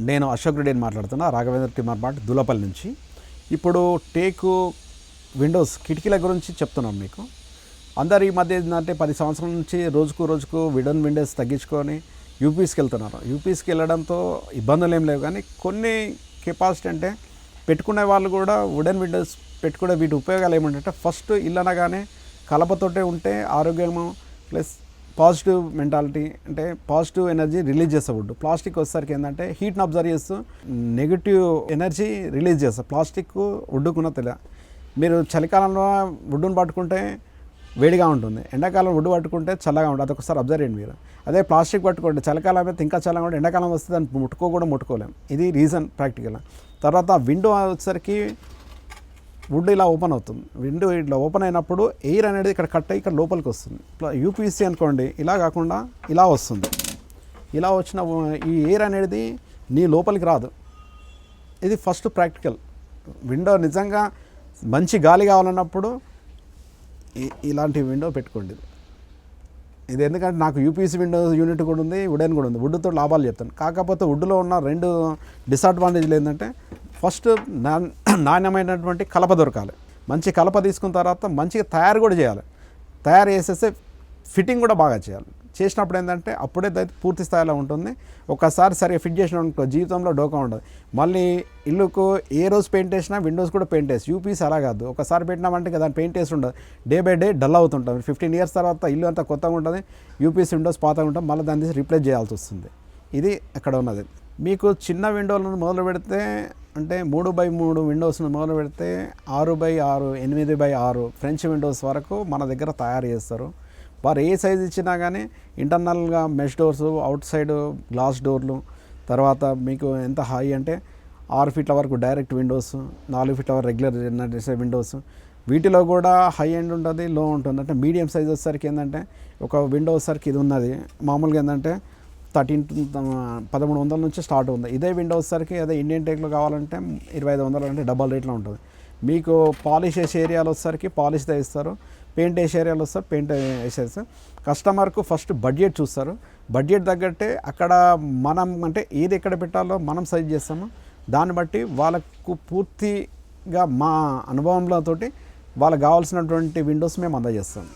నేను అశోక్ రెడ్డిని మాట్లాడుతున్నా, రాఘవేంద్ర టిమ్మర్ మార్ట్ దులపల్లి నుంచి. ఇప్పుడు టేకు విండోస్ కిటికీల గురించి చెప్తున్నాను మీకు. అందరు ఈ మధ్య ఏంటంటే 10 సంవత్సరాల నుంచి రోజుకు వుడెన్ విండోస్ తగ్గించుకొని యూపీస్కి వెళ్తున్నారు. యూపీస్కి వెళ్ళడంతో ఇబ్బందులు ఏం లేవు, కానీ కొన్ని కెపాసిటీ అంటే పెట్టుకునే వాళ్ళు కూడా వుడెన్ విండోస్ పెట్టుకునే వీటి ఉపయోగాలు ఏమంటే, ఫస్ట్ ఇల్లు అనగానే కలపతోటే ఉంటే ఆరోగ్యము ప్లస్ పాజిటివ్ మెంటాలిటీ, అంటే పాజిటివ్ ఎనర్జీ రిలీజ్ చేస్తా వుడ్. ప్లాస్టిక్ వచ్చేసరికి ఏంటంటే హీట్ని అబ్జర్వ్ చేస్తూ నెగిటివ్ ఎనర్జీ రిలీజ్ చేస్తా. ప్లాస్టిక్ వుడ్డుకున్న తెలియ, మీరు చలికాలంలో వుడ్డును పట్టుకుంటే వేడిగా ఉంటుంది, ఎండాకాలం వుడ్ పట్టుకుంటే చల్లగా ఉంటుంది. అదొకసారి అబ్జర్వ్ చేయండి మీరు. అదే ప్లాస్టిక్ పట్టుకోండి, చలికాలం అయితే ఇంకా చల్లగా ఉంటుంది, ఎండాకాలం వస్తే దాన్ని ముట్టుకోలేము. ఇది రీజన్ ప్రాక్టికల్. తర్వాత విండో వచ్చేసరికి వుడ్ ఇలా ఓపెన్ అవుతుంది. విండో ఇట్లా ఓపెన్ అయినప్పుడు ఎయిర్ అనేది ఇక్కడ కట్ అయ్యి ఇక్కడ లోపలికి వస్తుంది. యూపీసీ అనుకోండి, ఇలా కాకుండా ఇలా వస్తుంది. ఇలా వచ్చిన ఈ ఎయిర్ అనేది నీ లోపలికి రాదు. ఇది ఫస్ట్ ప్రాక్టికల్. విండో నిజంగా మంచి గాలి కావాలన్నప్పుడు ఇలాంటి విండో పెట్టుకోండి. ఇది ఎందుకంటే నాకు యూపీసీ విండో యూనిట్ కూడా ఉంది, వుడెన్ కూడా ఉంది. వుడ్తో లాభాలు చెప్తాను. కాకపోతే వుడ్లో ఉన్న 2 డిసడ్వాంటేజ్లు ఏంటంటే, ఫస్ట్ నాణ్యమైనటువంటి కలప దొరకాలి. మంచి కలప తీసుకున్న తర్వాత మంచిగా తయారు కూడా చేయాలి. తయారు చేసేస్తే ఫిట్టింగ్ కూడా బాగా చేయాలి. చేసినప్పుడు ఏంటంటే అప్పుడే పూర్తి స్థాయిలో ఉంటుంది. ఒకసారి సరిగా ఫిట్ చేసినప్పుడు జీవితంలో డోకా ఉండదు. మళ్ళీ ఇల్లుకు ఏ రోజు పెయింట్ వేసినా విండోస్ కూడా పెయింట్ వేసి, యూపీస్ అలా కాదు. ఒకసారి పెట్టినామంటే దాన్ని పెయింట్ వేసి ఉండదు, డే బై డే డల్ అవుతుంటుంది. 15 ఇయర్స్ తర్వాత ఇల్లు అంతా కొత్తగా ఉంటుంది, యూపీస్ విండోస్ పాతగా ఉంటుంది, మళ్ళీ దాన్ని తీసి రీప్లేస్ చేయాల్సి వస్తుంది. ఇది అక్కడ ఉన్నది. మీకు చిన్న విండోలను మొదలు పెడితే అంటే 3x3 విండోస్ను మొదలు పెడితే 6x6, 8x6 ఫ్రెంచ్ విండోస్ వరకు మన దగ్గర తయారు చేస్తారు. వారు ఏ సైజు ఇచ్చినా కానీ ఇంటర్నల్గా mesh doors, out side glass డోర్లు, తర్వాత మీకు ఎంత హై అంటే 6 ఫీట్ల వరకు డైరెక్ట్ విండోస్, 4 ఫీట్ల వరకు రెగ్యులర్ విండోస్. వీటిలో కూడా హై ఎండ్ ఉంటుంది, లో ఉంటుంది. అంటే మీడియం సైజ్ వచ్చేసరికి ఏంటంటే ఒక విండో వచ్చేసరికి ఇది ఉన్నది మామూలుగా ఏంటంటే 1300 నుంచి స్టార్ట్ ఉంది. ఇదే విండో వచ్చేసరికి అదే ఇండియన్ టేక్లో కావాలంటే 2500 అంటే డబల్ రేట్లో ఉంటుంది. మీకు పాలిష్ వేసే ఏరియాలో వచ్చేసరికి పాలిష్తో ఇస్తారు, పెయింట్ వేసే ఏరియాలో వస్తారు పెయింట్ వేసేస్తారు. కస్టమర్కు ఫస్ట్ బడ్జెట్ చూస్తారు. బడ్జెట్ తగ్గట్టే అక్కడ మనం అంటే ఏది ఎక్కడ పెట్టాలో మనం సజెస్ట్ చేస్తాము. దాన్ని బట్టి వాళ్ళకు పూర్తిగా మా అనుభవంలో తోటి వాళ్ళకి కావాల్సినటువంటి విండోస్ మేము అందజేస్తాం.